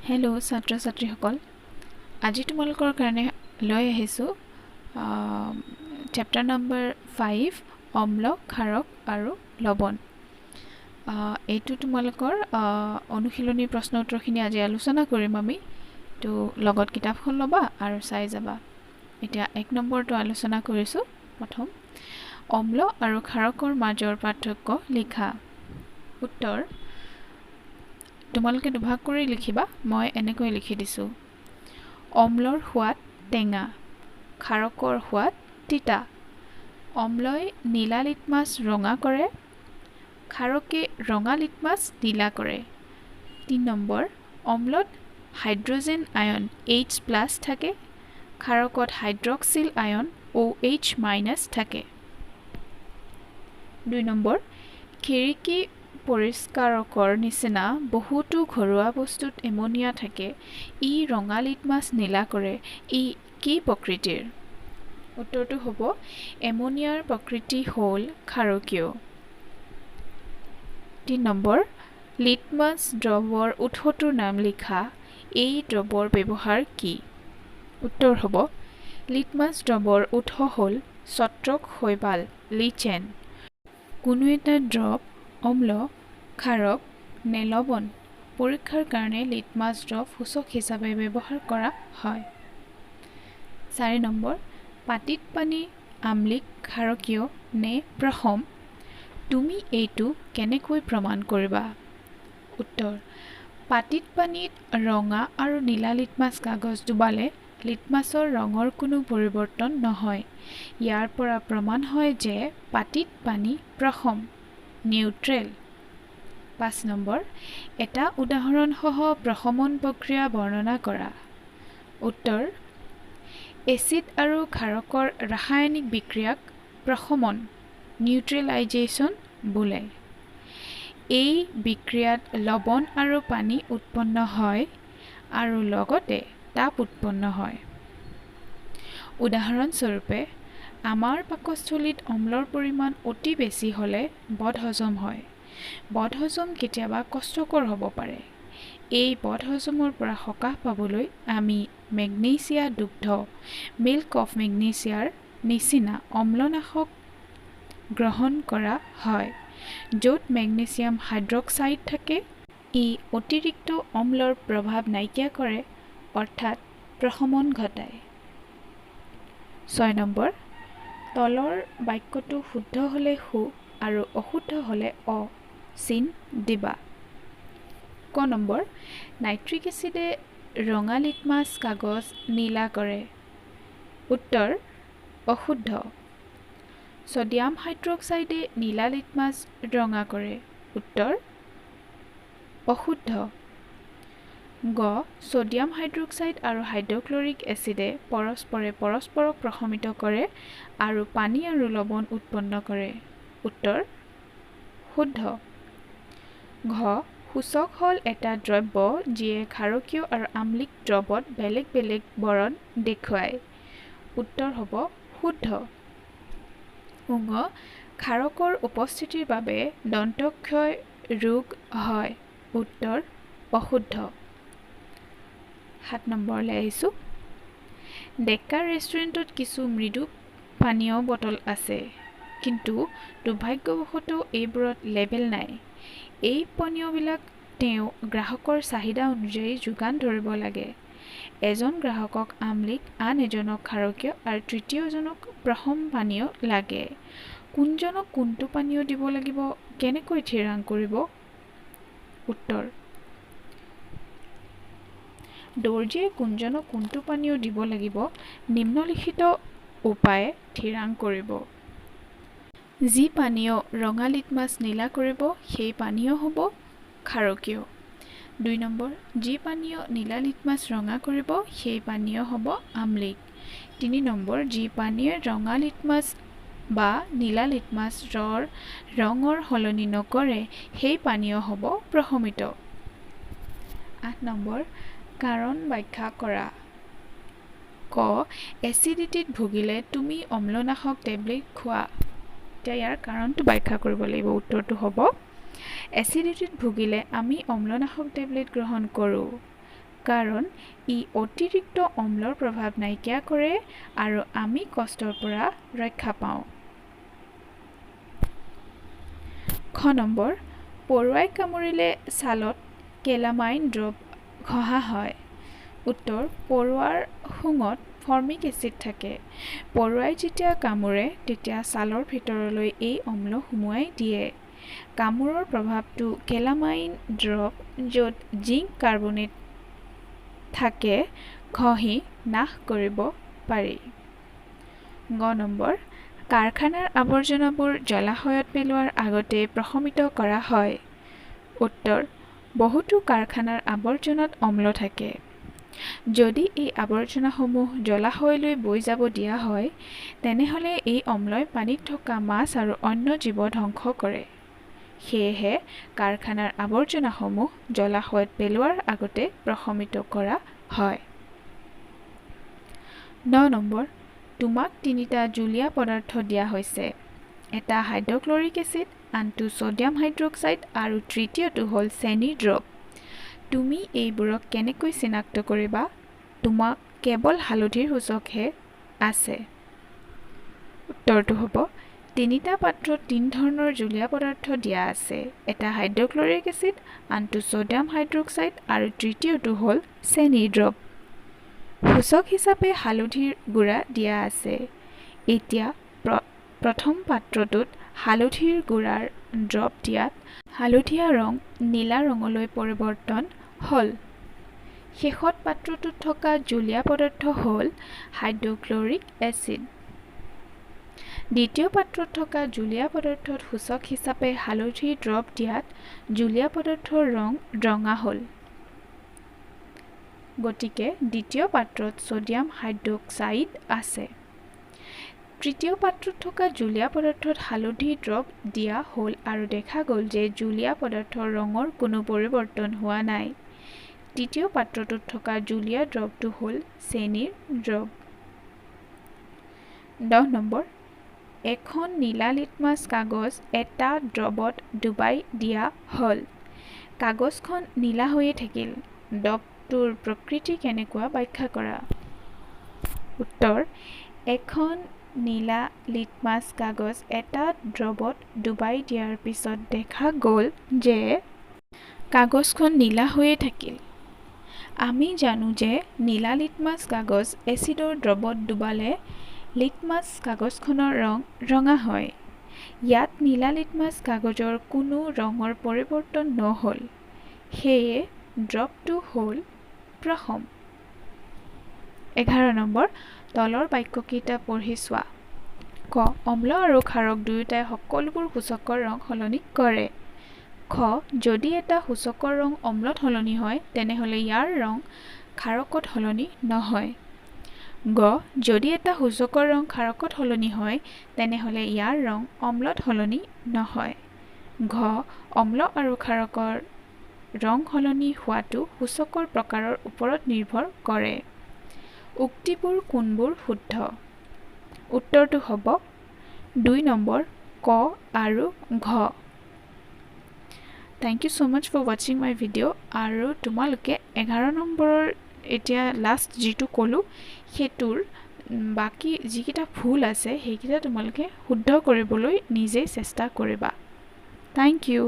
Hello' ছাত্ৰ ছাত্ৰীসকল, আজি তোমালোকৰ কাৰণে লৈ আহিছোঁ চেপ্টাৰ নম্বৰ 5 অম্ল, ক্ষাৰক আৰু লৱণ। এইটো তোমালোকৰ অনুশীলনী প্ৰশ্ন উত্তৰখিনি আজি আলোচনা কৰিম আমি। তো লগত কিতাপখন ল'বা আৰু চাই যাবা। এতিয়া 1 নম্বৰটো আলোচনা কৰিছোঁ। প্ৰথম, অম্ল আৰু ক্ষাৰকৰ মাজৰ পাৰ্থক্য লিখা। উত্তৰ তোমালোকে দুভাগ কৰি লিখিবা। মই এনেকৈ লিখি দিছোঁ। অম্লৰ সোৱাদ টেঙা, ক্ষাৰকৰ সোৱাদ তিতা। অম্লই নীলা লিটমাছ ৰঙা কৰে, ক্ষাৰকে ৰঙা লিটমাছ নীলা কৰে। 3 নম্বৰ, অম্লত হাইড্ৰজেন আয়ন H+ থাকে, ক্ষাৰকত হাইড্ৰক্সিল আয়ন OH- থাকে। 2 নম্বৰ, খিৰিকী পৰিষ্কাৰকৰ নিচিনা বহুতো ঘৰুৱা বস্তুত এমনিয়া থাকে, ই ৰঙা লিটমাছ নীলা কৰে। ই কি প্ৰকৃতিৰ? উত্তৰটো হ'ব এমনিয়াৰ প্ৰকৃতি হ'ল ক্ষাৰকীয়। 3 নম্বৰ, লিটমাছ দ্ৰৱৰ উৎসটোৰ নাম লিখা। এই দ্ৰৱৰ ব্যৱহাৰ কি? উত্তৰ হ'ব লিটমাছ দ্ৰৱৰ উৎস হ'ল ছত্ৰক শৈবাল লিচেন। কোনো এটা দ্ৰৱ অম্ল, ক্ষাৰক নে লৱণ পৰীক্ষাৰ কাৰণে লিটমাছ দ্ৰৱ সূচক হিচাপে ব্যৱহাৰ কৰা হয়। 4 নম্বৰ, পাটিত পানী আম্লিক, ক্ষাৰকীয় নে প্ৰসম? তুমি এইটো কেনেকৈ প্ৰমাণ কৰিবা? উত্তৰ, পাটিত পানীত ৰঙা আৰু নীলা লিটমাছ কাগজ ডুবালে লিটমাছৰ ৰঙৰ কোনো পৰিৱৰ্তন নহয়। ইয়াৰ পৰা প্ৰমাণ হয় যে পাটিত পানী প্ৰসম নিউট্ৰেল। 5 নম্বৰ, এটা উদাহৰণসহ প্ৰশমন প্ৰক্ৰিয়া বৰ্ণনা কৰা। উত্তৰ, এচিড আৰু ক্ষাৰকৰ ৰাসায়নিক বিক্ৰিয়াক প্ৰশমন নিউট্ৰেলাইজেশ্যন বোলে। এই বিক্ৰিয়াত লৱণ আৰু পানী উৎপন্ন হয় আৰু লগতে তাপ উৎপন্ন হয়। উদাহৰণস্বৰূপে, আমাৰ পাকস্থলীত অম্লৰ পৰিমাণ অতি বেছি হ'লে বদহজম হয়। বদহজম কেতিয়াবা কষ্টকৰ হ'ব পাৰে। এই বদহজমৰ পৰা সকাহ পাবলৈ আমি মেগনেছিয়া দুগ্ধ মিল্ক অফ মেগনেছিয়াৰ নিচিনা অম্লনাশক গ্ৰহণ কৰা হয়, য'ত মেগনেছিয়াম হাইড্ৰক্সাইড থাকে। ই অতিৰিক্ত অম্লৰ প্ৰভাৱ নাইকিয়া কৰে, অৰ্থাৎ প্ৰশমন ঘটায়। 6 নম্বৰ, তলৰ বাক্যটো শুদ্ধ হ'লে সু আৰু অশুদ্ধ হ'লে অ চিন দিবা। ক নম্বৰ, নাইট্ৰিক এচিডে ৰঙা লিটমাছ কাগজ নীলা কৰে। উত্তৰ, অশুদ্ধ। ছডিয়াম হাইড্ৰক্সাইডে নীলা লিটমাছ ৰঙা কৰে। উত্তৰ, অশুদ্ধ। গ, ছডিয়াম হাইড্ৰক্সাইড আৰু হাইড্ৰক্লৰিক এচিডে পৰস্পৰক প্ৰশমিত কৰে আৰু পানী আৰু লৱণ উৎপন্ন কৰে। উত্তৰ, শুদ্ধ। ঘ, সূচক হ'ল এটা দ্ৰব্য যিয়ে ক্ষাৰকীয় আৰু আম্লিক দ্ৰৱত বেলেগ বেলেগ বৰণ দেখুৱায়। উত্তৰ হ'ব শুদ্ধ। ঙ, ক্ষাৰকৰ উপস্থিতিৰ বাবে দন্তক্ষয় ৰোগ হয়। উত্তৰ, অশুদ্ধ। 7 নম্বৰলৈ আহিছোঁ। ডেকাৰ ৰেষ্টুৰেণ্টত কিছু মৃদু পানীয় বটল আছে, কিন্তু দুৰ্ভাগ্যবশতঃ এইবোৰত লেবেল নাই। এই পানীয়বিলাক তেওঁ গ্ৰাহকৰ চাহিদা অনুযায়ী যোগান ধৰিব লাগে। এজন গ্ৰাহকক আম্লিক, আন এজনক ক্ষাৰকীয় আৰু তৃতীয়জনক প্ৰসম পানীয় লাগে। কোনজনক কোনটো পানীয় দিব লাগিব কেনেকৈ থিৰাং কৰিব? উত্তৰ, দৰ্জীয়ে কোনজনক কোনটো পানীয় দিব লাগিব নিম্নলিখিত উপায়ে থিৰাং কৰিব। যি পানীয় ৰঙা লিটমাছ নীলা কৰিব সেই পানীয় হ'ব ক্ষাৰকীয়। 2 নম্বৰ, যি পানীয় নীলা লিটমাছ ৰঙা কৰিব সেই পানীয় হ'ব আম্লিক। 3 নম্বৰ, যি পানীয়ে ৰঙা লিটমাছ বা নীলা লিটমাছৰ ৰঙৰ সলনি নকৰে সেই পানীয় হ'ব প্ৰশমিত। 8 নম্বৰ, কাৰণ ব্যাখ্যা কৰা। ক, এচিডিটিত ভুগিলে তুমি অম্লনাশক টেবলেট খোৱা। এতিয়া ইয়াৰ কাৰণটো ব্যাখ্যা কৰিব লাগিব। উত্তৰটো হ'ব এচিডিটিত ভুগিলে আমি অম্লনাশক টেবলেট গ্ৰহণ কৰোঁ কাৰণ ই অতিৰিক্ত অম্লৰ প্ৰভাৱ নাইকিয়া কৰে আৰু আমি কষ্টৰ পৰা ৰক্ষা পাওঁ। খ নম্বৰ, পৰুৱাই কামুৰিলে ছালত কেলামাইন ড্ৰপ ঘঁহা হয়। উত্তৰ, পৰুৱাৰ শুঙত ফৰ্মিক এচিড থাকে। পৰুৱাই যেতিয়া কামুৰে তেতিয়া ছালৰ ভিতৰলৈ এই অম্ল সুমুৱাই দিয়ে। কামোৰৰ প্ৰভাৱটো কেলামাইন ড্ৰপ, য'ত জিংক কাৰ্বনেট থাকে, ঘঁহি নাশ কৰিব পাৰি। গ নম্বৰ, কাৰখানাৰ আৱৰ্জনাবোৰ জলাশয়ত পেলোৱাৰ আগতে প্ৰশমিত কৰা হয়। উত্তৰ, বহুতো কাৰখানাৰ আৱৰ্জনাত অম্ল থাকে। যদি এই আৱৰ্জনাসমূহ জলাশয়লৈ বৈ যাব দিয়া হয়, তেনেহ'লে এই অম্লই পানীত থকা মাছ আৰু অন্য জীৱ ধ্বংস কৰে। সেয়েহে কাৰখানাৰ আৱৰ্জনাসমূহ জলাশয়ত পেলোৱাৰ আগতে প্ৰশমিত কৰা হয়। ৯ নম্বৰ, তোমাক ৩টা জুলীয়া পদাৰ্থ দিয়া হৈছে। এটা হাইড্ৰক্লৰিক এচিড, আনটো ছ'ডিয়াম হাইড্ৰক্সাইড আৰু তৃতীয়টো হ'ল চেনিৰ ড্ৰপ। তুমি এইবোৰক কেনেকৈ চিনাক্ত কৰিবা? তোমাক কেৱল হালধিৰ সূচকহে আছে। উত্তৰটো হ'ব, ৩টা পাত্ৰত ৩ ধৰণৰ জুলীয়া পদাৰ্থ দিয়া আছে। এটা হাইড্ৰক্লৰিক এচিড, আনটো ছ'ডিয়াম হাইড্ৰক্সাইড আৰু তৃতীয়টো হ'ল চেনিৰ ড্ৰপ। সূচক হিচাপে হালধিৰ গুড়া দিয়া আছে। এতিয়া প্ৰথম পাত্ৰটোত হালধিৰ গুড়াৰ ড্ৰপ দিয়াত হালধীয়া ৰং নীলা ৰঙলৈ পৰিৱৰ্তন হ'ল। শেষত পাত্ৰটোত থকা জুলীয়া পদাৰ্থ হ'ল হাইড্ৰক্লৰিক এচিড। দ্বিতীয় পাত্ৰত থকা জুলীয়া পদাৰ্থত সূচক হিচাপে হালধিৰ ড্ৰপ দিয়াত জুলীয়া পদাৰ্থৰ ৰং ৰঙা হ'ল। গতিকে দ্বিতীয় পাত্ৰত ছ'ডিয়াম হাইড্ৰক্সাইড আছে। তৃতীয় পাত্ৰত থকা জুলীয়া পদাৰ্থত হালধিৰ ড্ৰপ দিয়া হ'ল আৰু দেখা গ'ল যে জুলীয়া পদাৰ্থৰ ৰঙৰ কোনো পৰিৱৰ্তন হোৱা নাই। তৃতীয় পাত্ৰটোত থকা জুলীয়া ড্ৰপটো হ'ল চেনিৰ ড্ৰপ। ১০ নম্বৰ, এখন নীলা লিটমাছ কাগজ এটা ড্ৰপত ডুবাই দিয়া হ'ল। কাগজখন নীলা হৈয়ে থাকিল। ড্ৰপটোৰ প্ৰকৃতি কেনেকুৱা ব্যাখ্যা কৰা। উত্তৰ, এখন নীলা লিটমাছ কাগজ এটা ড্ৰপত ডুবাই দিয়াৰ পিছত দেখা গ'ল যে কাগজখন নীলা হৈয়ে থাকিল। আমি জানো যে নীলা লিটমাছ কাগজ এচিডৰ ড্ৰপত ডুবালে লিটমাছ কাগজখনৰ ৰং ৰঙা হয়। ইয়াত নীলা লিটমাছ কাগজৰ কোনো ৰঙৰ পৰিৱৰ্তন নহ'ল। সেয়ে ড্ৰপটো হ'ল প্ৰসম। ১১ নম্বৰ, তলৰ বাক্যকেইটা পঢ়ি চোৱা। ক, অম্ল আৰু ক্ষাৰক দুয়োটাই সকলোবোৰ সূচকৰ ৰং সলনি কৰে। খ, যদি এটা সূচকৰ ৰং অম্লত সলনি হয়, তেনেহ'লে ইয়াৰ ৰং ক্ষাৰকত সলনি নহয়। গ, যদি এটা সূচকৰ ৰং ক্ষাৰকত সলনি হয়, তেনেহ'লে ইয়াৰ ৰং অম্লত সলনি নহয়। ঘ, অম্ল আৰু ক্ষাৰকৰ ৰং সলনি হোৱাটো সূচকৰ প্ৰকাৰৰ ওপৰত নিৰ্ভৰ কৰে। উক্তিবোৰ কোনবোৰ শুদ্ধ? উত্তৰটো হ'ব ২ নম্বৰ, ক আৰু ঘ। Thank you so much for watching my video আৰু তোমালোকে 11 নম্বৰৰ এতিয়া লাষ্ট যিটো ক'লোঁ সেইটোৰ বাকী যিকেইটা ভুল আছে সেইকেইটা তোমালোকে শুদ্ধ কৰিবলৈ নিজেই চেষ্টা কৰিবা। Thank you.